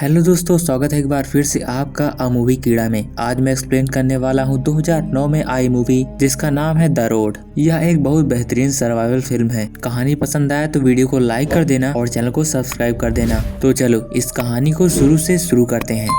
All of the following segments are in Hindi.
हेलो दोस्तों, स्वागत है एक बार फिर से आपका अ मूवी कीड़ा में। आज मैं एक्सप्लेन करने वाला हूँ 2009 में आई मूवी जिसका नाम है द रोड। यह एक बहुत बेहतरीन सर्वाइवल फिल्म है। कहानी पसंद आया तो वीडियो को लाइक कर देना और चैनल को सब्सक्राइब कर देना। तो चलो इस कहानी को शुरू से शुरू करते हैं।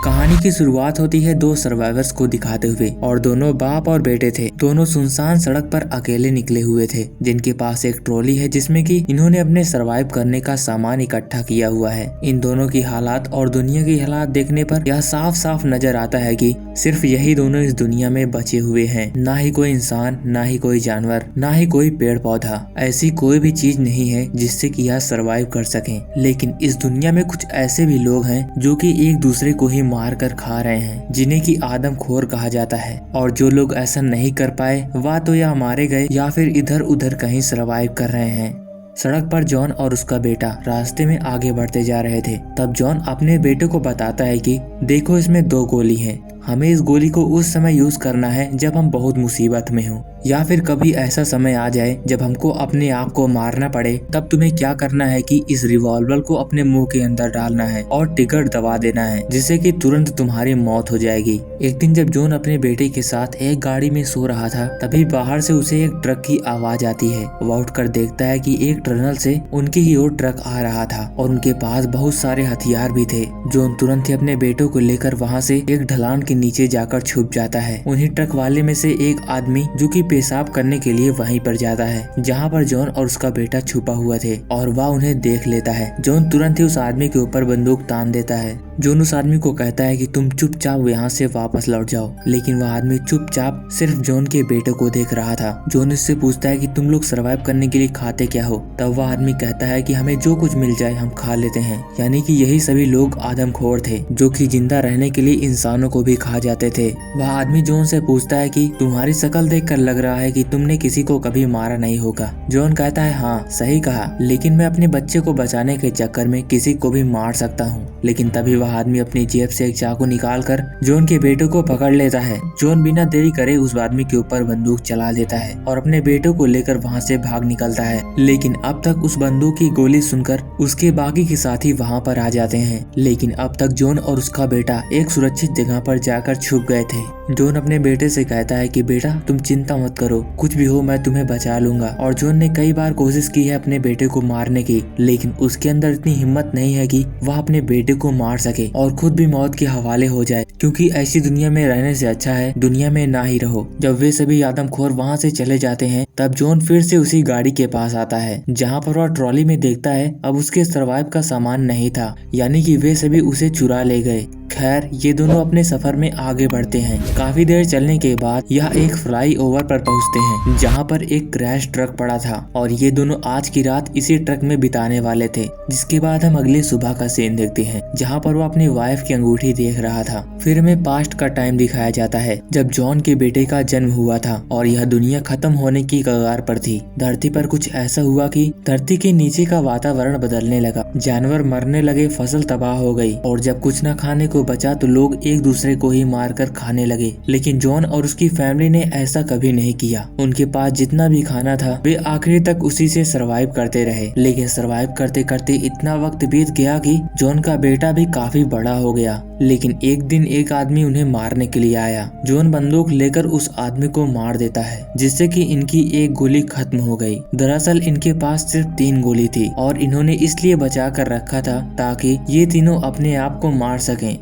कहानी की शुरुआत होती है दो सर्वाइवर्स को दिखाते हुए और दोनों बाप और बेटे थे। दोनों सुनसान सड़क पर अकेले निकले हुए थे, जिनके पास एक ट्रॉली है जिसमें कि इन्होंने अपने सर्वाइव करने का सामान इकट्ठा किया हुआ है। इन दोनों की हालात और दुनिया की हालात देखने पर यह साफ साफ नजर आता है कि सिर्फ यही दोनों इस दुनिया में बचे हुए हैं। ना ही कोई इंसान, ना ही कोई जानवर, ना ही कोई पेड़ पौधा, ऐसी कोई भी चीज नहीं है जिससे कि यह सर्वाइव कर सके। लेकिन इस दुनिया में कुछ ऐसे भी लोग हैं जो कि एक दूसरे को ही मार कर खा रहे हैं, जिन्हें की आदमखोर कहा जाता है। और जो लोग ऐसा नहीं कर पाए वह तो या मारे गए या फिर इधर उधर कहीं सर्वाइव कर रहे हैं। सड़क पर जॉन और उसका बेटा रास्ते में आगे बढ़ते जा रहे थे। तब जॉन अपने बेटे को बताता है कि देखो इसमें 2 गोली हैं। हमें इस गोली को उस समय यूज करना है जब हम बहुत मुसीबत में हो, या फिर कभी ऐसा समय आ जाए जब हमको अपने आप को मारना पड़े। तब तुम्हें क्या करना है कि इस रिवॉल्वर को अपने मुंह के अंदर डालना है और टिकट दबा देना है, जिससे कि तुरंत तुम्हारी मौत हो जाएगी। एक दिन जब जॉन अपने बेटे के साथ एक गाड़ी में सो रहा था, तभी बाहर से उसे एक ट्रक की आवाज आती है। वह उठकर देखता है कि एक टनल से उनकी ही ओर ट्रक आ रहा था और उनके पास बहुत सारे हथियार भी थे। जॉन तुरंत ही अपने बेटों को लेकर वहाँ से एक ढलान के नीचे जाकर छुप जाता है। उन्हीं ट्रक वाले में से एक आदमी जो कि पेशाब करने के लिए वहीं पर जाता है जहाँ पर जॉन और उसका बेटा छुपा हुआ थे, और वह उन्हें देख लेता है। जॉन तुरंत ही उस आदमी के ऊपर बंदूक तान देता है। जॉन उस आदमी को कहता है कि तुम चुपचाप यहाँ से वापस लौट जाओ, लेकिन वह आदमी चुपचाप सिर्फ जॉन के बेटे को देख रहा था। जॉन उससे पूछता है कि तुम लोग सर्वाइव करने के लिए खाते क्या हो? तब वह आदमी कहता है कि हमें जो कुछ मिल जाए हम खा लेते हैं। यानी कि यही सभी लोग आदमखोर थे जो कि जिंदा रहने के लिए इंसानों को भी खा जाते थे। वह आदमी जॉन से पूछता है कि तुम्हारी शक्ल देखकर लग रहा है कि तुमने किसी को कभी मारा नहीं होगा। जॉन कहता है हाँ सही कहा, लेकिन मैं अपने बच्चे को बचाने के चक्कर में किसी को भी मार सकता हूँ। लेकिन तभी वह आदमी अपनी जेब से एक चाकू निकालकर जॉन के बेटे को पकड़ लेता है। जॉन बिना देरी करे उस आदमी के ऊपर बंदूक चला देता है और अपने बेटे को लेकर वहाँ से भाग निकलता है। लेकिन अब तक उस बंदूक की गोली सुनकर उसके बाकी के साथी वहाँ पर आ जाते हैं। लेकिन अब तक जॉन और उसका बेटा एक सुरक्षित जगह पर जाकर छुप गए थे। जॉन अपने बेटे से कहता है कि बेटा तुम चिंता मत करो, कुछ भी हो मैं तुम्हें बचा लूंगा। और जॉन ने कई बार कोशिश की है अपने बेटे को मारने की, लेकिन उसके अंदर इतनी हिम्मत नहीं है कि वह अपने बेटे को मार सके और खुद भी मौत के हवाले हो जाए, क्योंकि ऐसी दुनिया में रहने से अच्छा है दुनिया में ना ही रहो। जब वे सभी आदमखोर वहाँ से चले जाते हैं, तब जॉन फिर से उसी गाड़ी के पास आता है जहाँ पर वह ट्रॉली में देखता है अब उसके सर्वाइव का सामान नहीं था, यानी कि वे सभी उसे चुरा ले गए। खैर ये दोनों अपने सफर में आगे बढ़ते हैं। काफी देर चलने के बाद यह एक फ्लाई ओवर पर पहुंचते हैं जहां पर एक क्रैश ट्रक पड़ा था, और ये दोनों आज की रात इसी ट्रक में बिताने वाले थे। जिसके बाद हम अगली सुबह का सीन देखते हैं जहां पर वो अपनी वाइफ की अंगूठी देख रहा था। फिर हमें पास्ट का टाइम दिखाया जाता है जब जॉन के बेटे का जन्म हुआ था और यह दुनिया खत्म होने की कगार पर थी। धरती पर कुछ ऐसा हुआ कि धरती के नीचे का वातावरण बदलने लगा, जानवर मरने लगे, फसल तबाह हो गई, और जब कुछ न खाने को बचा तो लोग एक दूसरे को ही मारकर खाने लगे। लेकिन जॉन और उसकी फैमिली ने ऐसा कभी नहीं किया। उनके पास जितना भी खाना था वे आखिरी तक उसी से सरवाइव करते रहे। लेकिन सरवाइव करते करते इतना वक्त बीत गया कि जॉन का बेटा भी काफी बड़ा हो गया। लेकिन एक दिन एक आदमी उन्हें मारने के लिए आया। जॉन बंदूक लेकर उस आदमी को मार देता है, जिससे कि इनकी एक गोली खत्म हो गई। दरअसल इनके पास सिर्फ 3 गोली थी और इन्होंने इसलिए बचा कर रखा था ताकि ये तीनों अपने आप को मार सकें,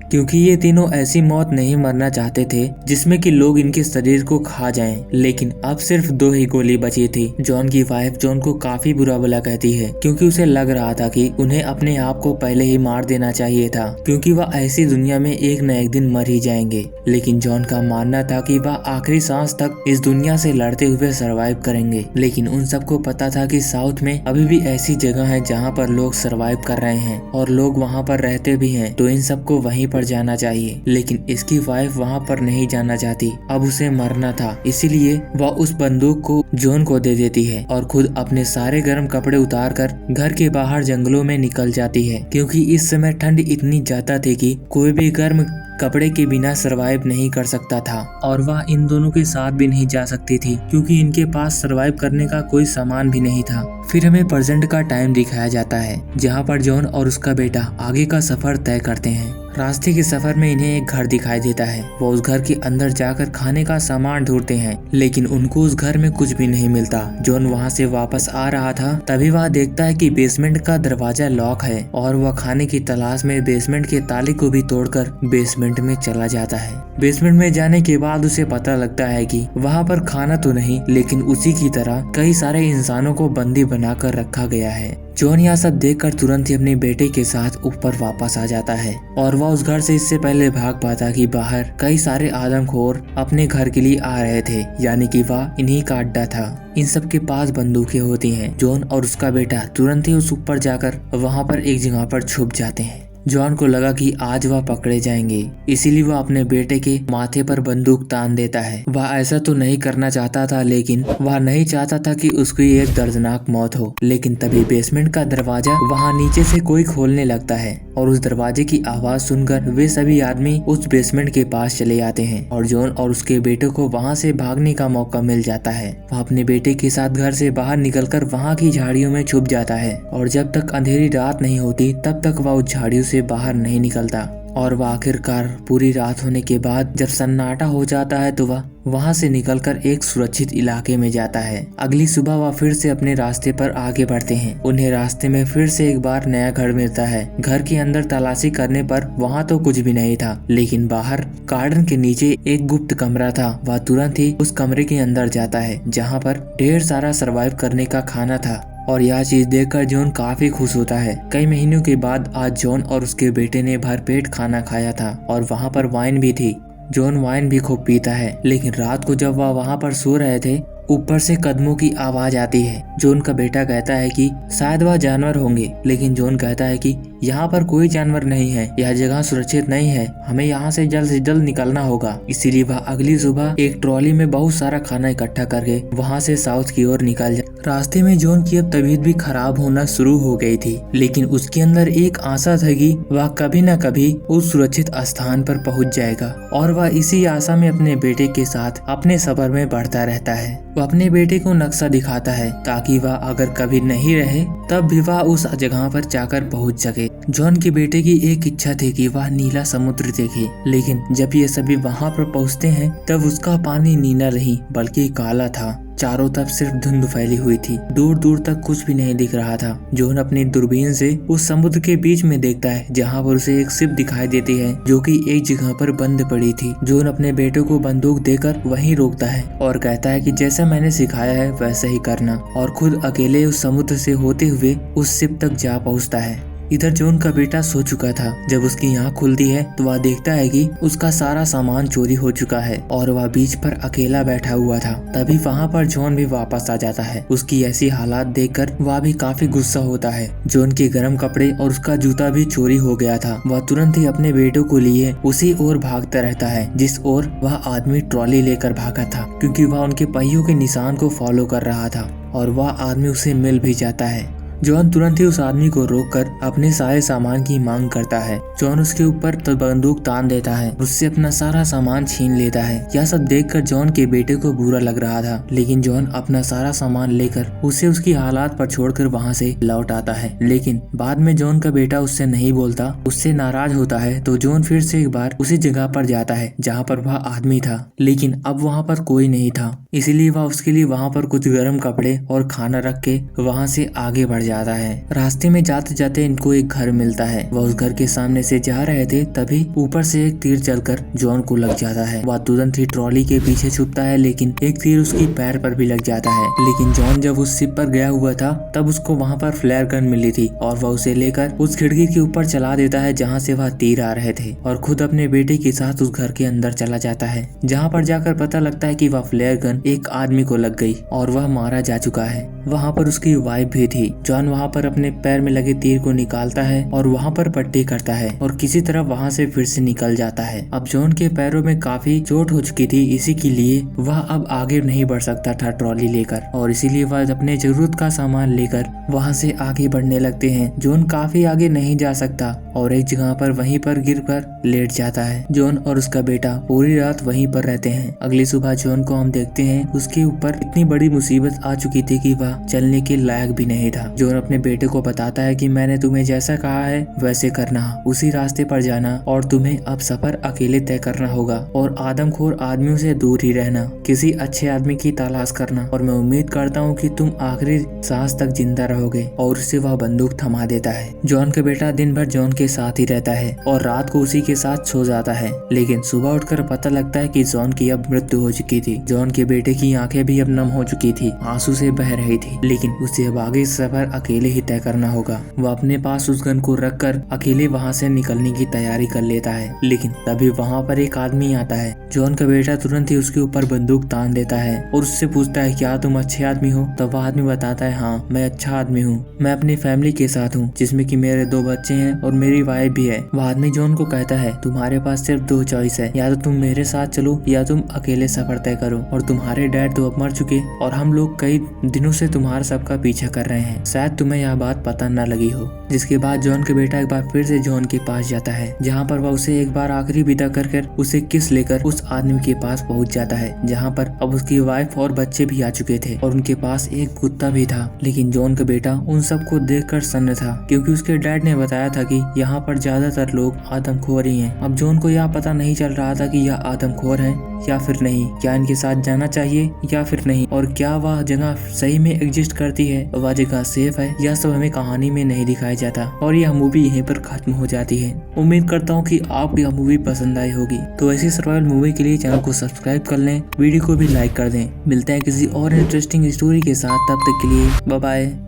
क्योंकि ये तीनों ऐसी मौत नहीं मरना चाहते थे जिसमें कि लोग इनके शरीर को खा जाएं। लेकिन अब सिर्फ 2 ही गोली बची थी। जॉन की वाइफ जॉन को काफी बुरा भला कहती है, क्योंकि उसे लग रहा था कि उन्हें अपने आप को पहले ही मार देना चाहिए था, क्योंकि वह ऐसी दुनिया में एक न एक दिन मर ही जाएंगे। लेकिन जॉन का मानना था कि वह आखिरी सांस तक इस दुनिया से लड़ते हुए सरवाइव करेंगे। लेकिन उन सबको पता था कि साउथ में अभी भी ऐसी जगह है जहाँ पर लोग सरवाइव कर रहे हैं और लोग वहाँ पर रहते भी हैं, तो इन सबको वहीं पर जाना चाहिए। लेकिन इसकी वाइफ वहाँ पर नहीं जाना चाहती, अब उसे मरना था, इसीलिए वह उस बंदूक को जॉन को दे देती है और खुद अपने सारे गर्म कपड़े उतारकर घर के बाहर जंगलों में निकल जाती है, क्योंकि इस समय ठंड इतनी ज्यादा थी कि कोई भी गर्म कपड़े के बिना सरवाइव नहीं कर सकता था और वह इन दोनों के साथ भी नहीं जा सकती थी क्योंकि इनके पास सरवाइव करने का कोई सामान भी नहीं था। फिर हमें प्रेजेंट का टाइम दिखाया जाता है जहाँ पर जॉन और उसका बेटा आगे का सफर तय करते हैं। रास्ते के सफर में इन्हें एक घर दिखाई देता है। वो उस घर के अंदर जाकर खाने का सामान ढूंढते हैं लेकिन उनको उस घर में कुछ भी नहीं मिलता। जॉन वहाँ से वापस आ रहा था तभी वह देखता है कि बेसमेंट का दरवाजा लॉक है और वह खाने की तलाश में बेसमेंट के ताले को भी तोड़कर बेसमेंट में चला जाता है। बेसमेंट में जाने के बाद उसे पता लगता है कि वहाँ पर खाना तो नहीं लेकिन उसी की तरह कई सारे इंसानों को बंदी बनाकर रखा गया है। जॉन यह सब देखकर तुरंत ही अपने बेटे के साथ ऊपर वापस आ जाता है और वह उस घर से इससे पहले भाग पाता कि बाहर कई सारे आदमखोर अपने घर के लिए आ रहे थे, यानी कि वह इन्हीं का अड्डा था। इन सब के पास बंदूकें होती हैं। जॉन और उसका बेटा तुरंत ही उस ऊपर जाकर वहाँ पर एक जगह पर छुप जाते हैं। जॉन को लगा कि आज वह पकड़े जाएंगे, इसीलिए वह अपने बेटे के माथे पर बंदूक तान देता है। वह ऐसा तो नहीं करना चाहता था लेकिन वह नहीं चाहता था कि उसकी एक दर्दनाक मौत हो। लेकिन तभी बेसमेंट का दरवाजा वहाँ नीचे से कोई खोलने लगता है और उस दरवाजे की आवाज सुनकर वे सभी आदमी उस बेसमेंट के पास चले जाते हैं और जॉन और उसके बेटे को वहाँ से भागने का मौका मिल जाता है। वह अपने बेटे के साथ घर से बाहर निकलकर वहाँ की झाड़ियों में छुप जाता है और जब तक अंधेरी रात नहीं होती तब तक वह उस झाड़ियों से बाहर नहीं निकलता और वह आखिरकार पूरी रात होने के बाद जब सन्नाटा हो जाता है तो वह वहाँ से निकलकर एक सुरक्षित इलाके में जाता है। अगली सुबह वह फिर से अपने रास्ते पर आगे बढ़ते हैं। उन्हें रास्ते में फिर से एक बार नया घर मिलता है। घर के अंदर तलाशी करने पर वहाँ तो कुछ भी नहीं था लेकिन बाहर गार्डन के नीचे एक गुप्त कमरा था। वह तुरंत ही उस कमरे के अंदर जाता है जहाँ पर ढेर सारा सरवाइव करने का खाना था और यह चीज देखकर जॉन काफी खुश होता है। कई महीनों के बाद आज जॉन और उसके बेटे ने भरपेट खाना खाया था और वहाँ पर वाइन भी थी। जॉन वाइन भी खूब पीता है लेकिन रात को जब वह वहाँ पर सो रहे थे ऊपर से कदमों की आवाज आती है। जॉन का बेटा कहता है कि शायद वह जानवर होंगे लेकिन जॉन कहता है कि यहाँ पर कोई जानवर नहीं है, यह जगह सुरक्षित नहीं है, हमें यहाँ से जल्द निकलना होगा। इसीलिए वह अगली सुबह एक ट्रॉली में बहुत सारा खाना इकट्ठा करके वहाँ से साउथ की ओर निकल जाए। रास्ते में जॉन की अब तबीयत भी खराब होना शुरू हो गई थी लेकिन उसके अंदर एक आशा था कि वह कभी न कभी उस सुरक्षित स्थान पर पहुँच जाएगा और वह इसी आशा में अपने बेटे के साथ अपने सफर में बढ़ता रहता है। वह अपने बेटे को नक्शा दिखाता है ताकि वह अगर कभी नहीं रहे तब भी वह उस जगह पर जाकर पहुंच सके। जॉन के बेटे की एक इच्छा थी कि वह नीला समुद्र देखे लेकिन जब ये सभी वहां पर पहुंचते हैं तब उसका पानी नीला नहीं बल्कि काला था। चारों तरफ सिर्फ धुंध फैली हुई थी, दूर दूर तक कुछ भी नहीं दिख रहा था। जॉन अपनी दूरबीन से उस समुद्र के बीच में देखता है जहाँ पर उसे एक शिप दिखाई देती है जो कि एक जगह पर बंद पड़ी थी। जॉन अपने बेटे को बंदूक देकर वहीं रोकता है और कहता है कि जैसा मैंने सिखाया है वैसा ही करना और खुद अकेले उस समुद्र से होते हुए उस शिप तक जा पहुँचता है। इधर जॉन का बेटा सो चुका था। जब उसकी आँख खुलती है तो वह देखता है कि उसका सारा सामान चोरी हो चुका है और वह बीच पर अकेला बैठा हुआ था। तभी वहाँ पर जॉन भी वापस आ जाता है। उसकी ऐसी हालात देखकर वह भी काफी गुस्सा होता है। जॉन के गर्म कपड़े और उसका जूता भी चोरी हो गया था। वह तुरंत ही अपने बेटों को लिए उसी ओर भागता रहता है जिस ओर वह आदमी ट्रॉली लेकर भागा था क्योंकि वह उनके पहियों के निशान को फॉलो कर रहा था और वह आदमी उसे मिल भी जाता है। जॉन तुरंत ही उस आदमी को रोककर अपने सारे सामान की मांग करता है। जॉन उसके ऊपर बंदूक तान देता है, उससे अपना सारा सामान छीन लेता है। यह सब देखकर जॉन के बेटे को बुरा लग रहा था लेकिन जॉन अपना सारा सामान लेकर उसे उसकी हालात पर छोड़कर वहाँ से लौट आता है। लेकिन बाद में जॉन का बेटा उससे नहीं बोलता, उससे नाराज होता है तो जॉन फिर से एक बार उसी जगह पर जाता है जहाँ पर वह आदमी था लेकिन अब वहाँ पर कोई नहीं था। इसीलिए वह उसके लिए वहाँ पर कुछ गर्म कपड़े और खाना रख के वहाँ से आगे बढ़ जाता है। रास्ते में जाते जाते इनको एक घर मिलता है। वह उस घर के सामने से जा रहे थे तभी ऊपर से एक तीर चलकर जॉन को लग जाता है। वह तुरंत ही ट्रॉली के पीछे छुपता है लेकिन एक तीर उसकी पैर पर भी लग जाता है। लेकिन जॉन जब उस शिप पर गया हुआ था तब उसको वहाँ पर फ्लेयर गन मिली थी और वह उसे लेकर उस खिड़की के ऊपर चला देता है जहाँ से वह तीर आ रहे थे और खुद अपने बेटे के साथ उस घर के अंदर चला जाता है जहाँ पर जाकर पता लगता है कि वह फ्लेयर गन एक आदमी को लग गई और वह मारा जा चुका है। वहाँ पर उसकी वाइफ भी थी। जॉन जॉन वहाँ पर अपने पैर में लगे तीर को निकालता है और वहाँ पर पट्टी करता है और किसी तरह वहाँ से फिर से निकल जाता है। अब जॉन के पैरों में काफी चोट हो चुकी थी, इसी के लिए वह अब आगे नहीं बढ़ सकता था ट्रॉली लेकर, और इसीलिए वह अपने जरूरत का सामान लेकर वहाँ से आगे बढ़ने लगते हैं। जॉन काफी आगे नहीं जा सकता और एक जगह पर वहीं पर गिर कर लेट जाता है। जॉन और उसका बेटा पूरी रात वहीं पर रहते हैं। अगली सुबह जॉन को हम देखते हैं उसके ऊपर इतनी बड़ी मुसीबत आ चुकी थी कि वह चलने के लायक भी नहीं था। जॉन अपने बेटे को बताता है कि मैंने तुम्हें जैसा कहा है वैसे करना, उसी रास्ते पर जाना और तुम्हें अब सफर अकेले तय करना होगा और आदमखोर आदमियों से दूर ही रहना, किसी अच्छे आदमी की तलाश करना और मैं उम्मीद करता हूँ कि तुम आखिरी सांस तक जिंदा रहोगे। और उससे वह बंदूक थमा देता है। जॉन का बेटा दिन भर जॉन के साथ ही रहता है और रात को उसी के साथ सो जाता है, लेकिन सुबह उठकर पता लगता है कि जॉन की अब मृत्यु हो चुकी थी। जॉन के बेटे की आंखें भी अब नम हो चुकी थी, आंसू से बह रही थी, लेकिन उसे अब आगे सफर अकेले ही तय करना होगा। वह अपने पास उस गन को रख कर अकेले वहाँ से निकलने की तैयारी कर लेता है, लेकिन तभी वहाँ पर एक आदमी आता है। जॉन का बेटा तुरंत ही उसके ऊपर बंदूक तान देता है और उससे पूछता है क्या तुम अच्छे आदमी हो? तब वह आदमी बताता है हाँ मैं अच्छा आदमी हूँ, मैं अपनी फैमिली के साथ हूँ जिसमें कि मेरे 2 बच्चे हैं और मेरी वाइफ भी है। वह आदमी जॉन को कहता है तुम्हारे पास सिर्फ 2 चॉइस है, या तो तुम मेरे साथ चलो या तुम अकेले सफर तय करो, और तुम्हारे डैड तो अब मर चुके और हम लोग कई दिनों से तुम्हारे सबका पीछा कर रहे हैं, शायद तुम्हें यह बात पता न लगी हो। जिसके बाद जॉन का बेटा एक बार फिर से जॉन के पास जाता है, जहाँ पर वह उसे एक बार आखिरी विदा कर उसे किस लेकर उस आदमी के पास पहुँच जाता है, जहाँ पर अब उसकी वाइफ और बच्चे भी आ चुके थे और उनके पास एक कुत्ता भी था। लेकिन जॉन का बेटा उन सबको देखकर सन्न था, क्योंकि उसके डैड ने बताया था कि यहाँ पर ज्यादातर लोग आदमखोर ही हैं। अब जॉन को यह पता नहीं चल रहा था कि यह आदमखोर हैं या फिर नहीं, क्या इनके साथ जाना चाहिए या फिर नहीं, और क्या वह जगह सही में एग्जिस्ट करती है, वह जगह सेफ है, यह सब हमें कहानी में नहीं दिखाया जाता और यह मूवी यहीं पर खत्म हो जाती है। उम्मीद करता हूँ कि आपको यह मूवी पसंद आई होगी। तो ऐसी सर्वाइवल मूवी के लिए चैनल को सब्सक्राइब कर लें, वीडियो को भी लाइक कर दें। मिलते हैं किसी और इंटरेस्टिंग स्टोरी के साथ, तब तक के लिए बाय बाय।